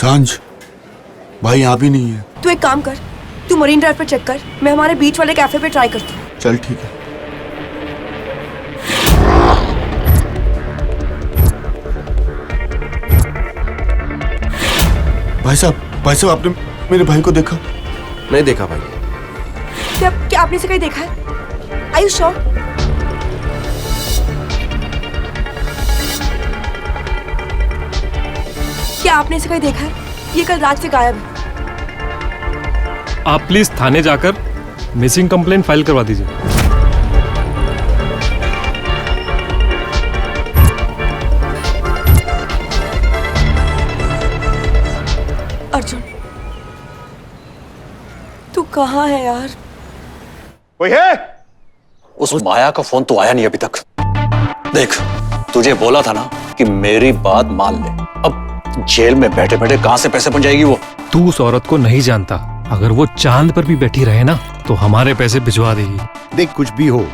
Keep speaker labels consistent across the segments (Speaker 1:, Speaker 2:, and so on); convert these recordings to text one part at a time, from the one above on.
Speaker 1: सांझ, भाई यहाँ भी नहीं है।
Speaker 2: तू एक काम कर, तू मरीन ड्राइव पे चेक कर, मैं हमारे बीच वाले कैफे पे ट्राई करती हूँ।
Speaker 1: चल ठीक है। भाई साहब आपने मेरे भाई को देखा?
Speaker 3: नहीं देखा भाई।
Speaker 2: क्या आपने इसे कहीं देखा है? Are you sure? क्या आपने इसे कहीं देखा है? ये कल रात से गायब है।
Speaker 4: आप प्लीज थाने जाकर मिसिंग कंप्लेंट फाइल करवा दीजिए।
Speaker 2: अर्जुन, तू कहाँ है यार?
Speaker 5: कोई है?
Speaker 6: उस माया का फोन तो आया नहीं अभी तक। देख, तुझे बोला था ना कि मेरी बात मान ले। अब जेल में बैठे बैठे कहां से पैसे बन जाएगी वो?
Speaker 4: तू उस औरत को नहीं जानता, अगर वो चांद पर भी बैठी रहे ना तो हमारे पैसे भिजवा देगी।
Speaker 7: देख, कुछ भी हो,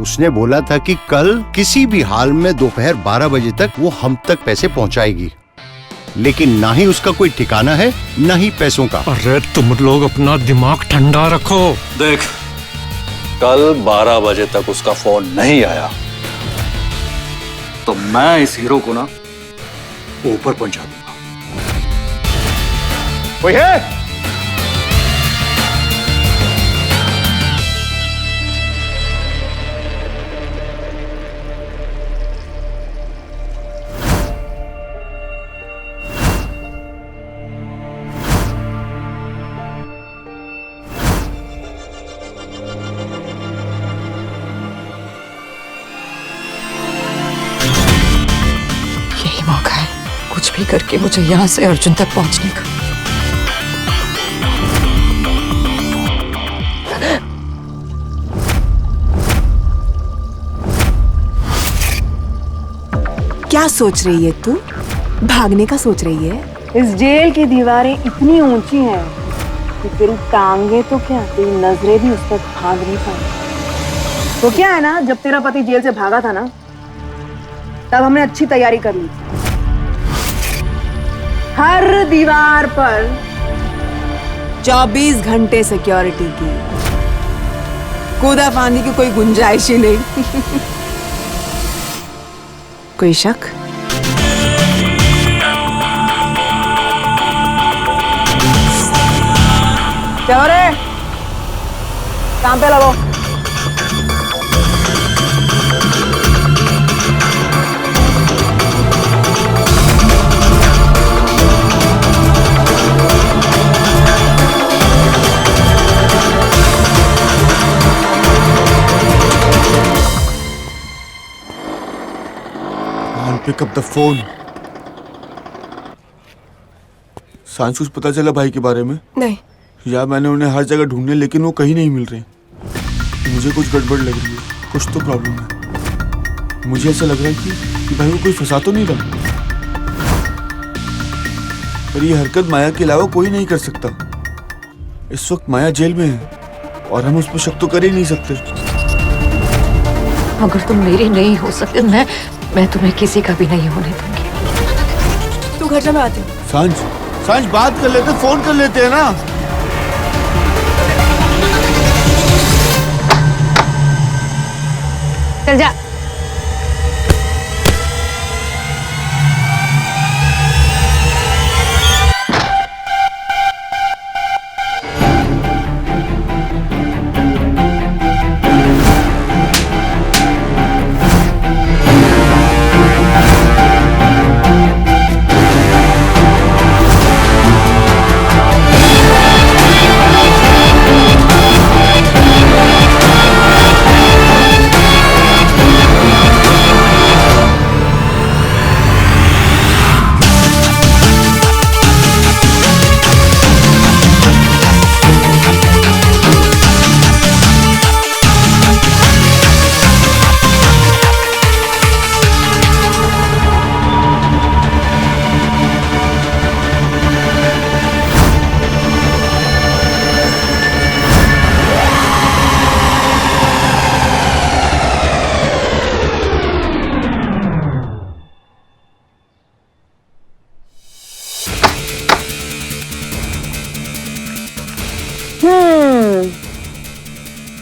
Speaker 7: उसने बोला था कि कल किसी भी हाल में दोपहर 12 बजे तक वो हम तक पैसे पहुंचाएगी, लेकिन ना ही उसका कोई ठिकाना है, ना ही पैसों का।
Speaker 4: अरे तुम लोग अपना दिमाग ठंडा रखो।
Speaker 6: देख, कल 12 बजे तक उसका फोन नहीं आया तो मैं इस हीरो को ना ऊपर पहुंचा दूंगा।
Speaker 5: कोई है?
Speaker 8: यही मौका है कुछ भी करके मुझे यहाँ से अर्जुन तक पहुँचने का।
Speaker 2: क्या सोच रही है तू? भागने का सोच रही है?
Speaker 9: इस जेल की दीवारें इतनी ऊंची हैं कि तेरी टांगे तो क्या, तेरी नजरें भी उस तक भाग नहीं पाई। तो क्या है ना, जब तेरा पति जेल से भागा था ना, तब हमने अच्छी तैयारी कर ली। हर दीवार पर
Speaker 2: 24 घंटे सिक्योरिटी की, कूदाफांदी की कोई गुंजाइश ही नहीं। कोई शक?
Speaker 9: क्या हो रहा है? काम पे लगो।
Speaker 1: Pick up the phone. Saanjh, कुछ पता चला भाई के बारे में?
Speaker 2: नहीं।
Speaker 1: यार, मैंने उन्हें हर जगह ढूंढने, लेकिन वो कहीं नहीं मिल रहे। मुझे कुछ गड़बड़ लग रही है, कुछ तो प्रॉब्लम है। मुझे ऐसा लग रहा है कि भाई वो कोई फंसा तो नहीं रहा, पर ये हरकत माया के अलावा कोई नहीं कर सकता। इस वक्त माया जेल में है और हम उस पर शक तो कर ही नहीं सकते।
Speaker 8: अगर तुम मेरी नहीं हो सकते, मैं तुम्हें किसी का भी नहीं होने दूंगी।
Speaker 2: तू घर जा, मैं आती हूँ।
Speaker 1: सांझ बात कर लेते, फोन कर लेते हैं ना।
Speaker 9: चल जा।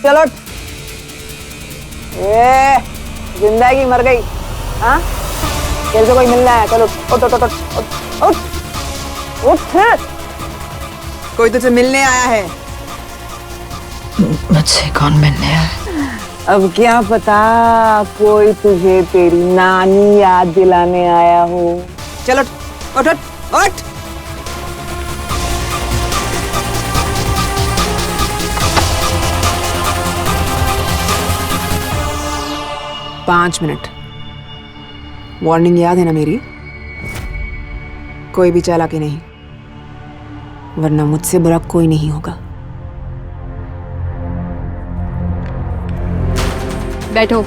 Speaker 9: चलो उठ। जिंदगी मर गई। हाँ तेरे से कोई मिलना है? चलो उठ उठ उठ उठ उठ उठ। कोई तुझसे मिलने आया है।
Speaker 8: मुझसे कौन मिलने आया?
Speaker 9: अब क्या पता कोई तुझे तेरी नानी याद दिलाने आया हो। चलो उठ उठ उठ। पांच मिनट वार्निंग याद है ना मेरी? कोई भी चालाकी नहीं, वरना मुझसे बुरा कोई नहीं होगा।
Speaker 2: बैठो।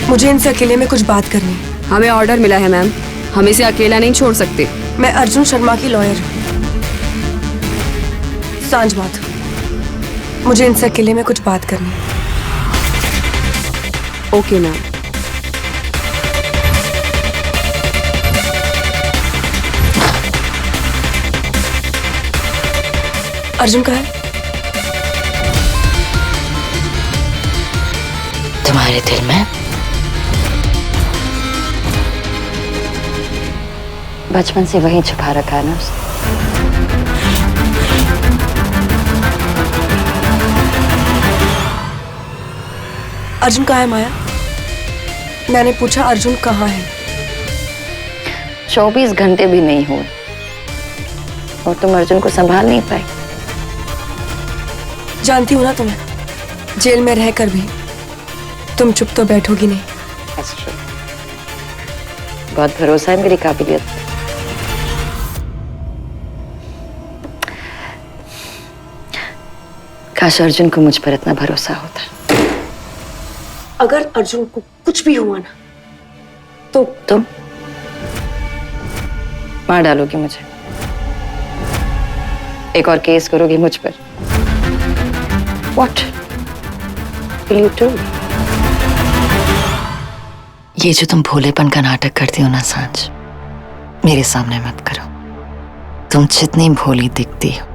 Speaker 2: मुझे इनसे अकेले में कुछ बात करनी है। हमें ऑर्डर मिला है मैम, हम इसे अकेला नहीं छोड़ सकते। मैं अर्जुन शर्मा की लॉयर हूँ। सांझ बात, मुझे इनसे अकेले में कुछ बात करनी है।
Speaker 3: Okay ma'am.
Speaker 2: अर्जुन कहाँ है?
Speaker 8: तुम्हारे दिल में? बचपन से वही छुपा रखा है ना उसने।
Speaker 2: अर्जुन कहाँ है माया? मैंने पूछा अर्जुन कहाँ है?
Speaker 8: 24 घंटे भी नहीं हुए और तुम अर्जुन को संभाल नहीं पाई।
Speaker 2: जानती हूँ ना तुम्हें, जेल में रहकर भी तुम चुप तो बैठोगी नहीं।
Speaker 8: बहुत भरोसा है मेरी काबिलियत पे। काश अर्जुन को मुझ पर इतना भरोसा होता।
Speaker 2: अगर अर्जुन को कुछ भी हुआ ना तो
Speaker 8: तुम मार डालोगी मुझे, एक और केस करोगी मुझ पर। What will you do? ये जो तुम भोलेपन का नाटक करती हो ना सांझ, मेरे सामने मत करो। तुम जितनी भोली दिखती हो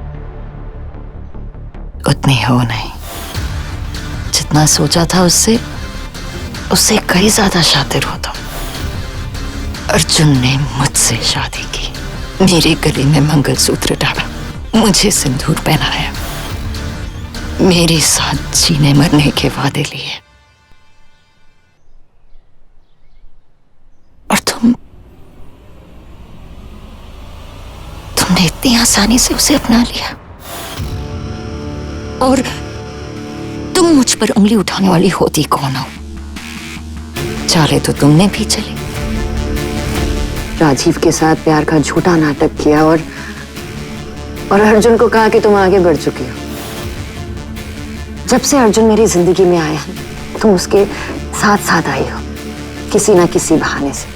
Speaker 8: उतनी हो नहीं। जितना सोचा था उससे कई ज्यादा शातिर हो तुम। अर्जुन ने मुझसे शादी की, मेरे गले में मंगलसूत्र डाला, मुझे सिंदूर पहनाया, मेरे साथ जीने मरने के वादे लिए, और तुमने इतनी आसानी से उसे अपना लिया। और तुम मुझ पर उंगली उठाने वाली होती कौन हो? चाले तो तुमने भी चले, राजीव के साथ प्यार का झूठा नाटक किया और अर्जुन को कहा कि तुम आगे बढ़ चुकी हो। जब से अर्जुन मेरी जिंदगी में आया तुम उसके साथ साथ आई हो, किसी ना किसी बहाने से।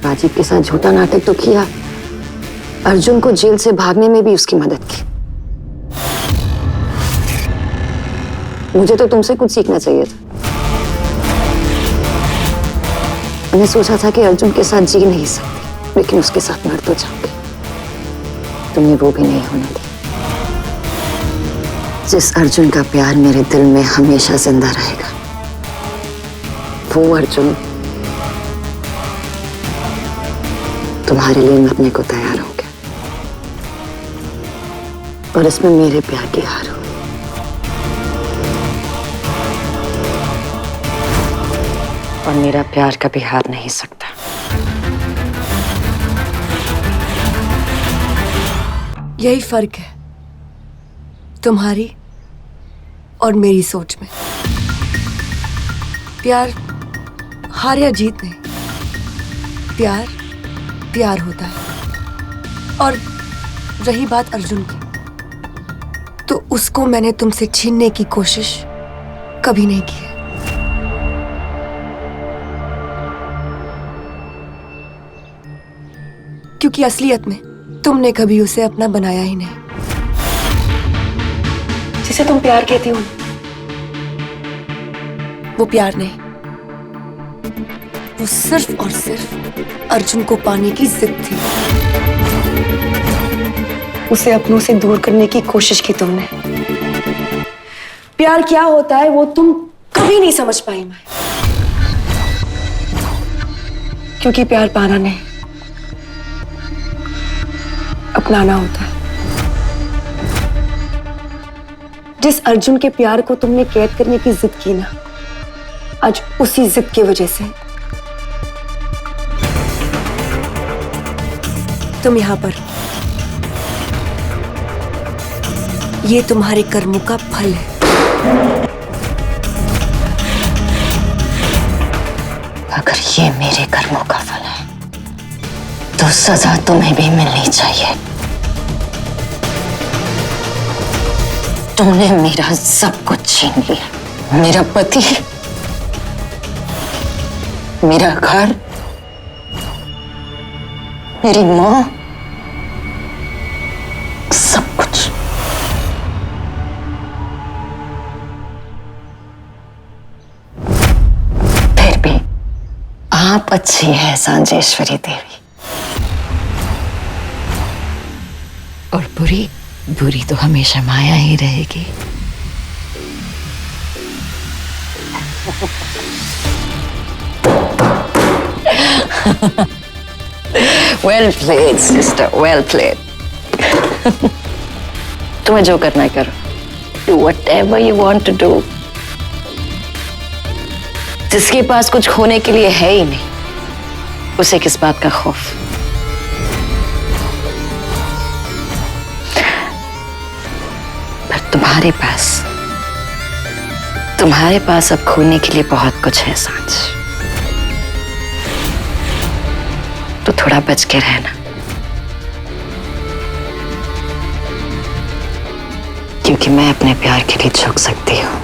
Speaker 8: राजीव के साथ झूठा नाटक तो किया, अर्जुन को जेल से भागने में भी उसकी मदद की। मुझे तो तुमसे कुछ सीखना चाहिए था। मैंने सोचा था कि अर्जुन के साथ जी नहीं सकती, लेकिन उसके साथ मर तो जाऊंगी। तुमने वो भी नहीं होने दी। जिस अर्जुन का प्यार मेरे दिल में हमेशा जिंदा रहेगा, हूँ अर्जुन, तुम्हारे लिए मरने को तैयार हो गया, और इसमें मेरे प्यार की हार हुई। और मेरा प्यार कभी हार नहीं सकता।
Speaker 2: यही फर्क है तुम्हारी और मेरी सोच में। प्यार हार या जीत नहीं, प्यार प्यार होता है। और रही बात अर्जुन की, तो उसको मैंने तुमसे छीनने की कोशिश कभी नहीं की है। क्योंकि असलियत में तुमने कभी उसे अपना बनाया ही नहीं। जिसे तुम प्यार कहती हो, वो प्यार नहीं, वो सिर्फ और सिर्फ अर्जुन को पाने की जिद थी। उसे अपनों से दूर करने की कोशिश की तुमने। प्यार क्या होता है वो तुम कभी नहीं समझ पाई मैं। क्योंकि प्यार पाना नहीं, अपनाना होता है। जिस अर्जुन के प्यार को तुमने कैद करने की जिद की ना, आज उसी जिद की वजह से तुम यहां पर। ये तुम्हारे कर्मों का फल है।
Speaker 8: अगर ये मेरे कर्मों का फल है, तो सजा तुम्हें भी मिलनी चाहिए। तुमने मेरा सब कुछ छीन लिया, मेरा पति, मेरा घर, मेरी माँ, सब कुछ। फिर भी आप अच्छी है सांजेश्वरी देवी, और बुरी बुरी तो हमेशा माया ही रहेगी। Well played, sister. Well played. तुम्हें जो करना है करो. Do whatever you want to do. जिसके पास कुछ खोने के लिए है ही नहीं, उसे किस बात का खौफ? पर तुम्हारे पास अब खोने के लिए बहुत कुछ है सांझ। तो थोड़ा बच के रहना, क्योंकि मैं अपने प्यार के लिए झुक सकती हूँ,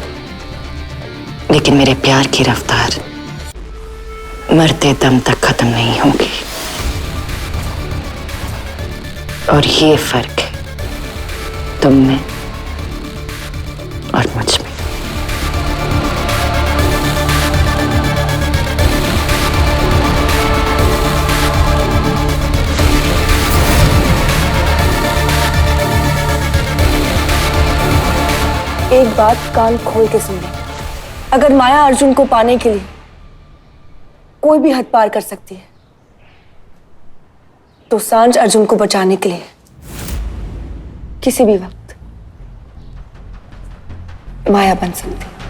Speaker 8: लेकिन मेरे प्यार की रफ्तार मरते दम तक खत्म नहीं होगी। और ये फर्क है तुम में और मुझ में।
Speaker 2: एक बात कान खोल के सुन ले, अगर माया अर्जुन को पाने के लिए कोई भी हद पार कर सकती है, तो सांझ अर्जुन को बचाने के लिए किसी भी वक्त माया बन सकती है।